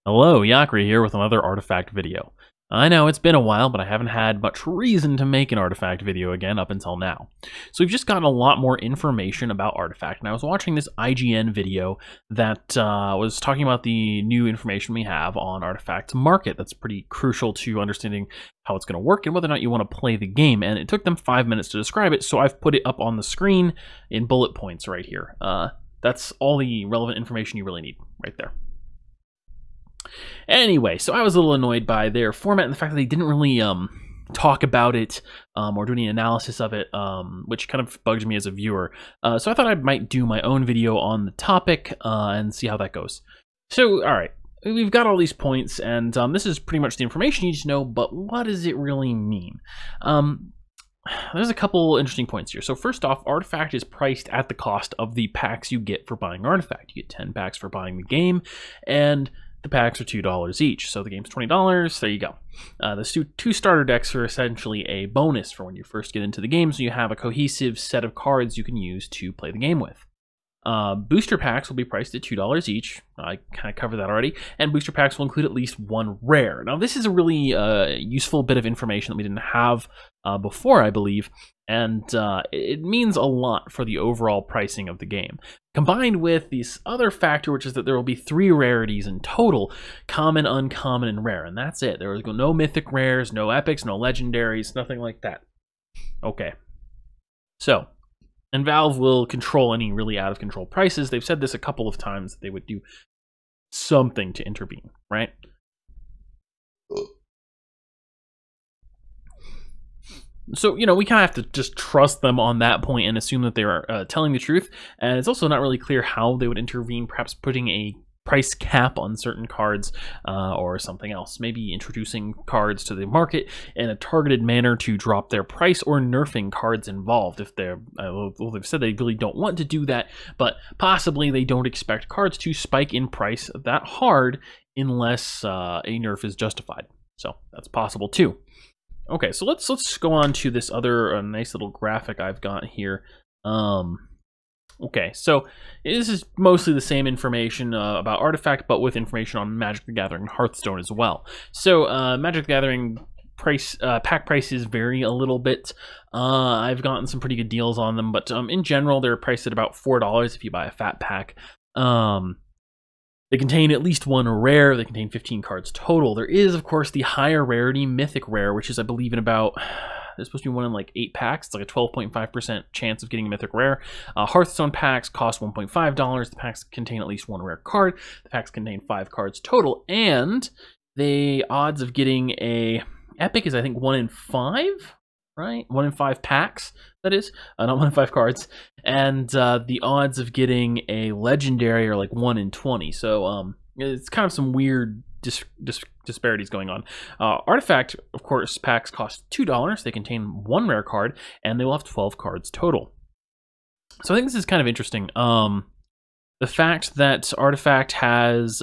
Hello, Yakri here with another artifact video. I know it's been a while, but I haven't had much reason to make an artifact video again up until now. So we've just gotten a lot more information about artifact, and I was watching this IGN video that was talking about the new information we have on artifact market. That's pretty crucial to understanding how it's going to work and whether or not you want to play the game. And it took them 5 minutes to describe it, so I've put it up on the screen in bullet points right here. That's all the relevant information you really need right there. Anyway, so I was a little annoyed by their format and the fact that they didn't really talk about it or do any analysis of it, which kind of bugged me as a viewer. So I thought I might do my own video on the topic and see how that goes. So, all right, we've got all these points, and this is pretty much the information you need to know, but what does it really mean? There's a couple interesting points here. So first off, Artifact is priced at the cost of the packs you get for buying Artifact. You get 10 packs for buying the game, and the packs are $2 each, so the game's $20. There you go. The two starter decks are essentially a bonus for when you first get into the game, so you have a cohesive set of cards you can use to play the game with. Booster packs will be priced at $2 each. I kind of covered that already. And booster packs will include at least one rare. Now, this is a really useful bit of information that we didn't have before, I believe. And it means a lot for the overall pricing of the game. Combined with this other factor, which is that there will be 3 rarities in total: common, uncommon, and rare. And that's it. There will no mythic rares, no epics, no legendaries, nothing like that. Okay. So, and Valve will control any really out-of-control prices. They've said this a couple of times, that they would do something to intervene, right? So, you know, we kind of have to just trust them on that point and assume that they are telling the truth. And it's also not really clear how they would intervene, perhaps putting a price cap on certain cards or something else. Maybe introducing cards to the market in a targeted manner to drop their price, or nerfing cards involved if they're, well, they've said they really don't want to do that, but possibly they don't expect cards to spike in price that hard unless a nerf is justified. So that's possible too. Okay, so let's go on to this other nice little graphic I've got here. Okay, so this is mostly the same information about Artifact, but with information on Magic the Gathering and Hearthstone as well. So Magic the Gathering price pack prices vary a little bit. I've gotten some pretty good deals on them, but in general, they're priced at about $4 if you buy a fat pack. They contain at least one rare. They contain 15 cards total. There is, of course, the higher rarity Mythic Rare, which is, I believe, in about... There's supposed to be one in like 8 packs. It's like a 12.5% chance of getting a Mythic Rare. Hearthstone packs cost $1.5. The packs contain at least one rare card. The packs contain 5 cards total. And the odds of getting a Epic is, I think, 1 in 5? Right? 1 in 5 packs, that is. Not 1 in 5 cards. And the odds of getting a Legendary are like 1 in 20. So it's kind of some weird disparities going on. Artifact, of course, packs cost $2. They contain 1 rare card, and they will have 12 cards total. So I think this is kind of interesting. The fact that Artifact has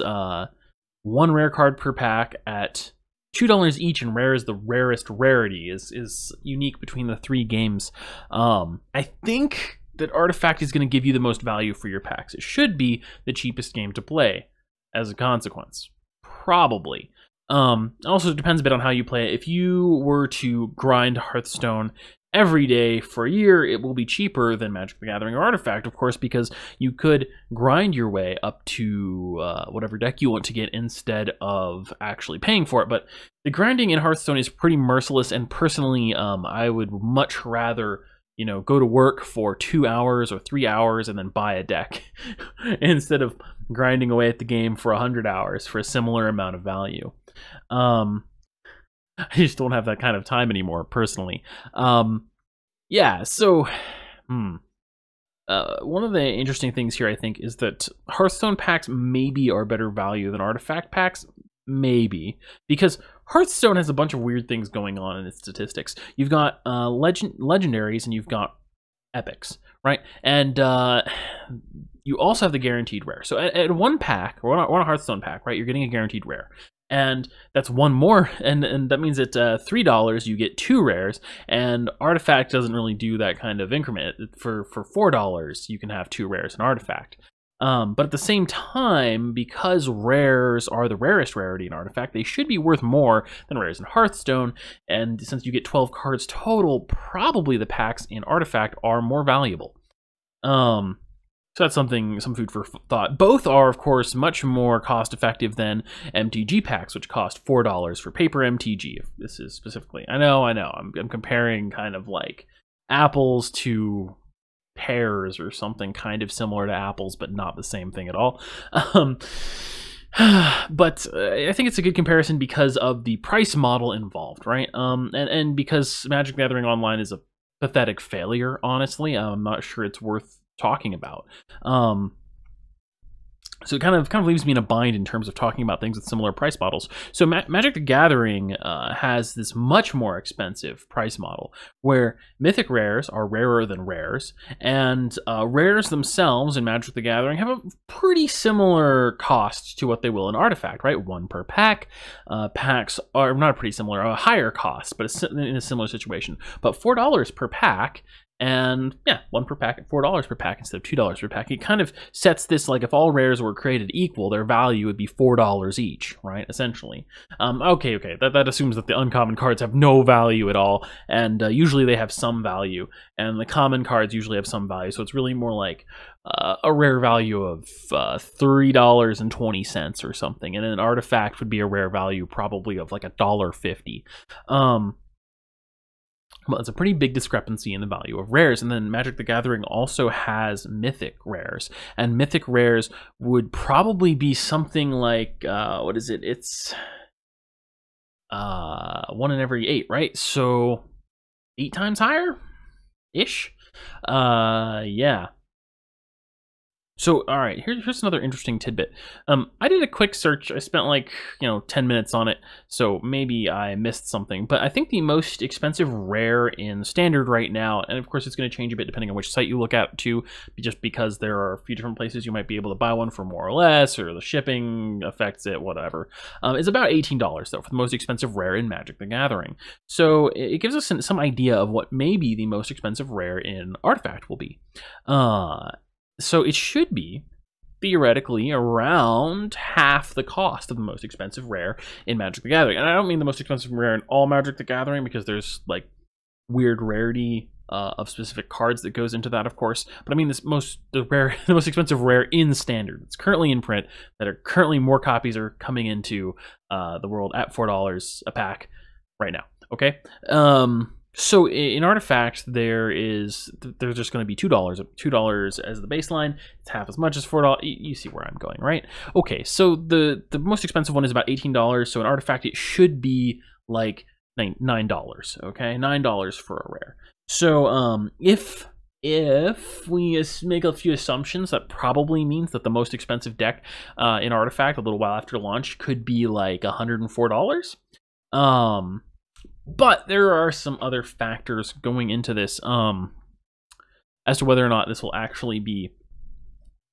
1 rare card per pack at $2 each, and rare is the rarest rarity, is unique between the 3 games. I think that Artifact is going to give you the most value for your packs. It should be the cheapest game to play as a consequence. Probably. Also, it depends a bit on how you play it. If you were to grind Hearthstone every day for a year, it will be cheaper than Magic the Gathering or Artifact, of course, because you could grind your way up to whatever deck you want to get instead of actually paying for it. But the grinding in Hearthstone is pretty merciless, and personally, I would much rather, you know, go to work for 2 hours or 3 hours and then buy a deck instead of grinding away at the game for 100 hours for a similar amount of value. I just don't have that kind of time anymore, personally. Yeah, so one of the interesting things here, I think, is that Hearthstone packs maybe are better value than Artifact packs. Maybe. Because Hearthstone has a bunch of weird things going on in its statistics. You've got legendaries and you've got epics, right? And you also have the guaranteed rare. So at 1 pack, or on a Hearthstone pack, right, you're getting a guaranteed rare. And that's 1 more, and that means at $3 you get 2 rares, and Artifact doesn't really do that kind of increment. For $4 you can have 2 rares in Artifact. But at the same time, because rares are the rarest rarity in Artifact, they should be worth more than rares in Hearthstone. And since you get 12 cards total, probably the packs in Artifact are more valuable. So that's some food for thought. Both are, of course, much more cost-effective than MTG packs, which cost $4 for paper MTG. If this is specifically, I know. I'm comparing kind of like apples to pears or something kind of similar to apples, but not the same thing at all. But I think it's a good comparison because of the price model involved, right? And because Magic the Gathering Online is a pathetic failure, honestly. I'm not sure it's worth talking about. So it kind of leaves me in a bind in terms of talking about things with similar price models. So Magic the Gathering has this much more expensive price model where mythic rares are rarer than rares, and rares themselves in Magic the Gathering have a pretty similar cost to what they will in Artifact, right? 1 per pack. Packs are not pretty similar, a higher cost, but in a similar situation. But $4 per pack. And yeah, 1 per pack at $4 per pack instead of $2 per pack. It kind of sets this, like, if all rares were created equal, their value would be $4 each, right? Essentially. Okay. That assumes that the uncommon cards have no value at all, and usually they have some value, and the common cards usually have some value. So it's really more like a rare value of $3.20 or something, and an artifact would be a rare value probably of like $1.50. Well, it's a pretty big discrepancy in the value of rares. And then Magic the Gathering also has mythic rares. And mythic rares would probably be something like, what is it? It's 1 in every 8, right? So 8 times higher-ish? Yeah. So, all right, here's another interesting tidbit. I did a quick search. I spent 10 minutes on it, so maybe I missed something. But I think the most expensive rare in Standard right now, and of course it's going to change a bit depending on which site you look at too, just because there are a few different places you might be able to buy one for more or less, or the shipping affects it, whatever. It's about $18 though for the most expensive rare in Magic the Gathering. So it gives us some idea of what maybe the most expensive rare in Artifact will be. So it should be theoretically around half the cost of the most expensive rare in Magic the Gathering. And I don't mean the most expensive rare in all Magic the Gathering, because there's like weird rarity of specific cards that goes into that, of course. But I mean the most expensive rare in Standard. It's currently in print. That are currently more copies are coming into the world at $4 a pack right now. Okay. So in Artifact, there's just going to be $2 as the baseline. It's half as much as $4. You see where I'm going, right? Okay, so the most expensive one is about $18. So in Artifact, it should be like $9. Okay, $9 for a rare. So if we make a few assumptions, that probably means that the most expensive deck in Artifact a little while after launch could be like $104. But there are some other factors going into this as to whether or not this will actually be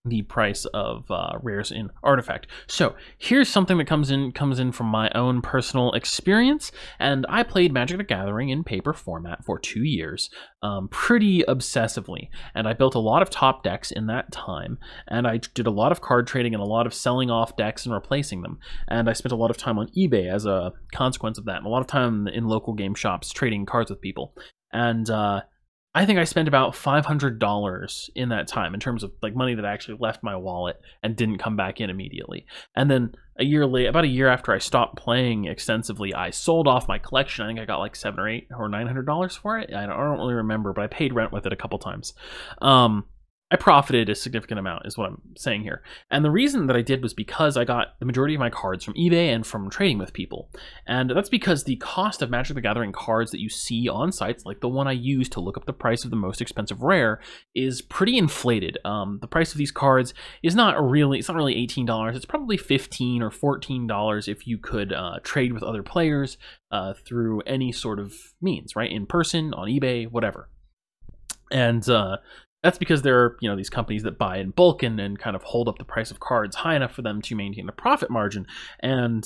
the price of rares in Artifact. So here's something that comes in from my own personal experience, and I played Magic the Gathering in paper format for 2 years, pretty obsessively, and I built a lot of top decks in that time, and I did a lot of card trading and a lot of selling off decks and replacing them, and I spent a lot of time on eBay as a consequence of that, and a lot of time in local game shops trading cards with people, and I think I spent about $500 in that time in terms of like money that actually left my wallet and didn't come back in immediately. And then about a year after I stopped playing extensively, I sold off my collection. I think I got like $700 or $800 or $900 for it. I don't really remember, but I paid rent with it a couple times. I profited a significant amount is what I'm saying here. And the reason that I did was because I got the majority of my cards from eBay and from trading with people. And that's because the cost of Magic the Gathering cards that you see on sites, like the one I used to look up the price of the most expensive rare, is pretty inflated. The price of these cards is not really $18. It's probably $15 or $14 if you could trade with other players through any sort of means, right? In person, on eBay, whatever. And that's because there are, these companies that buy in bulk and kind of hold up the price of cards high enough for them to maintain a profit margin. And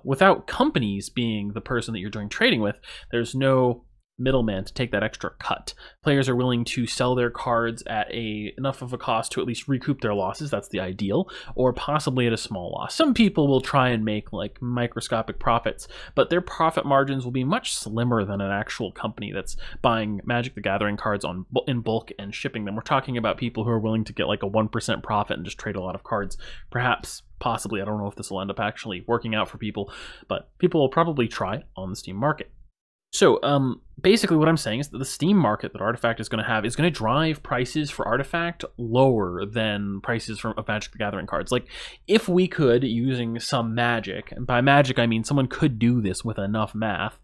without companies being the person that you're doing trading with, there's no middleman to take that extra cut. Players are willing to sell their cards at enough of a cost to at least recoup their losses. That's the ideal, or possibly at a small loss. Some people will try and make like microscopic profits, but their profit margins will be much slimmer than an actual company that's buying Magic the Gathering cards in bulk and shipping them. We're talking about people who are willing to get like a 1% profit and just trade a lot of cards. Perhaps, possibly, I don't know if this will end up actually working out for people, but people will probably try on the Steam market. So basically what I'm saying is that the Steam market that Artifact is going to have is going to drive prices for Artifact lower than prices of Magic the Gathering cards. Like, if we could, using some magic, and by magic I mean someone could do this with enough math,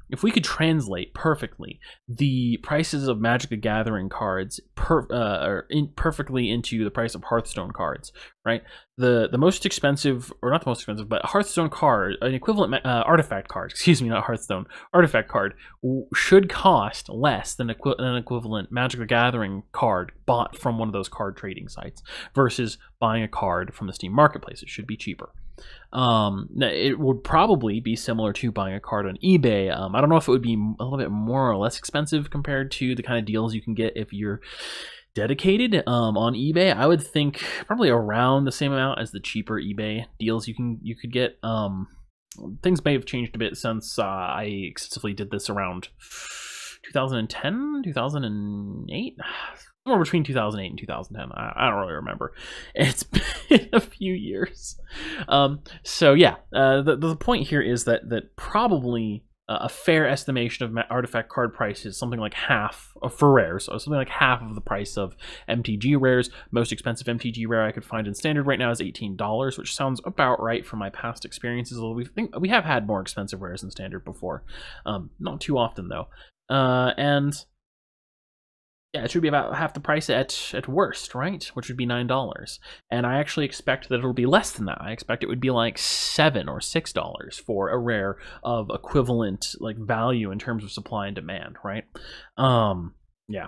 if we could translate perfectly the prices of Magic the Gathering cards perfectly into the price of Hearthstone cards, right? The most expensive, or not the most expensive, but Hearthstone card, an equivalent Artifact card, excuse me, not Hearthstone, Artifact card should cost less than an equivalent Magic the Gathering card bought from one of those card trading sites versus buying a card from the Steam marketplace. It should be cheaper. It would probably be similar to buying a card on eBay. I don't know if it would be a little bit more or less expensive compared to the kind of deals you can get if you're dedicated on eBay. I would think probably around the same amount as the cheaper eBay deals you could get. Things may have changed a bit since I extensively did this around 2010, 2008. Somewhere between 2008 and 2010. I don't really remember. It's been a few years. So yeah, the point here is that probably a fair estimation of Artifact card price is something like half for rares, so something like half of the price of MTG rares. Most expensive MTG rare I could find in Standard right now is $18, which sounds about right from my past experiences. We have had more expensive rares in Standard before, not too often though, and yeah, it should be about half the price at worst, right? Which would be $9. And I actually expect that it'll be less than that. I expect it would be like $7 or $6 for a rare of equivalent like value in terms of supply and demand, right? Yeah.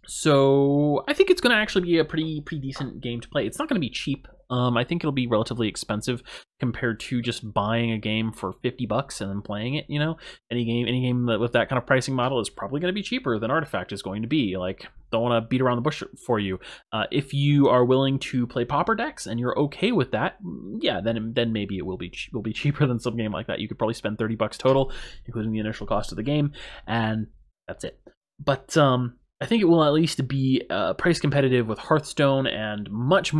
So I think it's going to actually be a pretty decent game to play. It's not going to be cheap. I think it'll be relatively expensive compared to just buying a game for $50 and then playing it. You know, any game with that kind of pricing model is probably going to be cheaper than Artifact is going to be. Like, don't want to beat around the bush for you. If you are willing to play pauper decks and you're okay with that, yeah, then maybe it will be cheaper than some game like that. You could probably spend $30 total, including the initial cost of the game, and that's it. But I think it will at least be price competitive with Hearthstone and much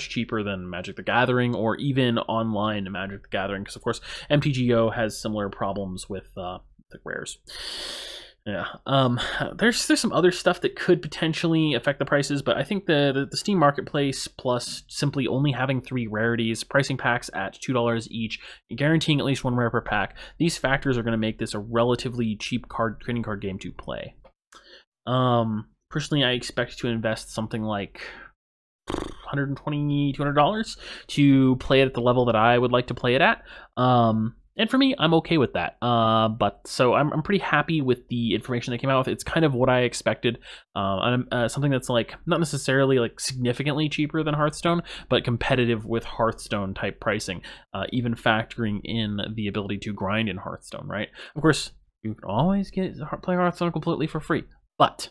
cheaper than Magic the Gathering or even online Magic the Gathering, because of course MTGO has similar problems with the rares. Yeah, there's some other stuff that could potentially affect the prices, but I think the Steam Marketplace plus simply only having 3 rarities, pricing packs at $2 each, guaranteeing at least 1 rare per pack, these factors are going to make this a relatively cheap trading card game to play. Personally, I expect to invest something like $120, $200 to play it at the level that I would like to play it at. And for me, I'm okay with that. But so I'm pretty happy with the information they came out with. It's kind of what I expected. Something that's like not necessarily like significantly cheaper than Hearthstone, but competitive with Hearthstone type pricing, even factoring in the ability to grind in Hearthstone, right? Of course, you can always play Hearthstone completely for free. But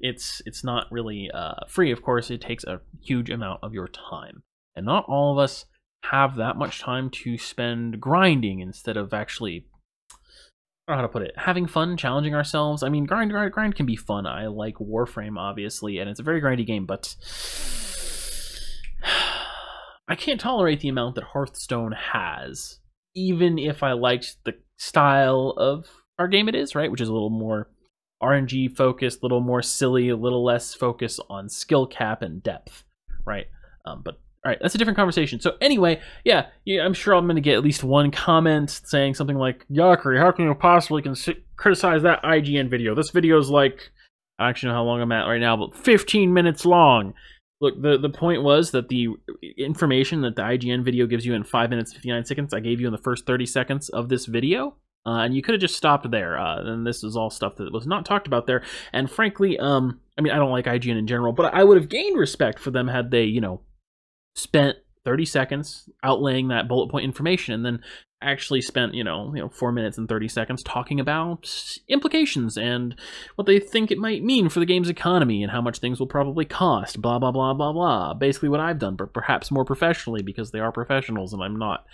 it's not really free. Of course, it takes a huge amount of your time, and not all of us have that much time to spend grinding instead of actually, I don't know how to put it, having fun, challenging ourselves. I mean, grind can be fun. I like Warframe, obviously, and it's a very grindy game, but I can't tolerate the amount that Hearthstone has, even if I liked the style of our game it is, right, which is a little more RNG focused, a little more silly, a little less focus on skill cap and depth, right? But all right, that's a different conversation. So anyway, yeah, I'm sure I'm going to get at least one comment saying something like, Yakri, how can you possibly criticize that IGN video? This video is like, I actually know how long I'm at right now, but 15 minutes long. Look, the point was that the information that the IGN video gives you in 5 minutes, 59 seconds, I gave you in the first 30 seconds of this video. And you could have just stopped there. And this is all stuff that was not talked about there. And frankly, I mean, I don't like IGN in general, but I would have gained respect for them had they, you know, spent 30 seconds outlaying that bullet point information, and then actually spent 4 minutes and 30 seconds talking about implications and what they think it might mean for the game's economy and how much things will probably cost, blah blah blah blah blah. Basically what I've done, but perhaps more professionally, because they are professionals and I'm not.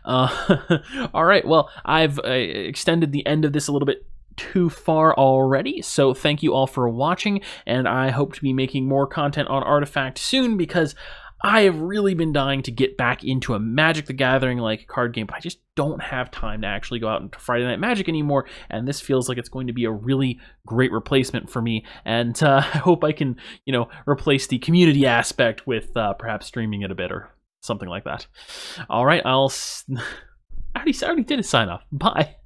All right, well, I've extended the end of this a little bit too far already, so thank you all for watching, and I hope to be making more content on Artifact soon, because I have really been dying to get back into a Magic the Gathering like card game, but I just don't have time to actually go out into Friday Night Magic anymore, and this feels like it's going to be a really great replacement for me, and I hope I can, replace the community aspect with perhaps streaming it a bit or something like that. All right, I already did a sign off. Bye.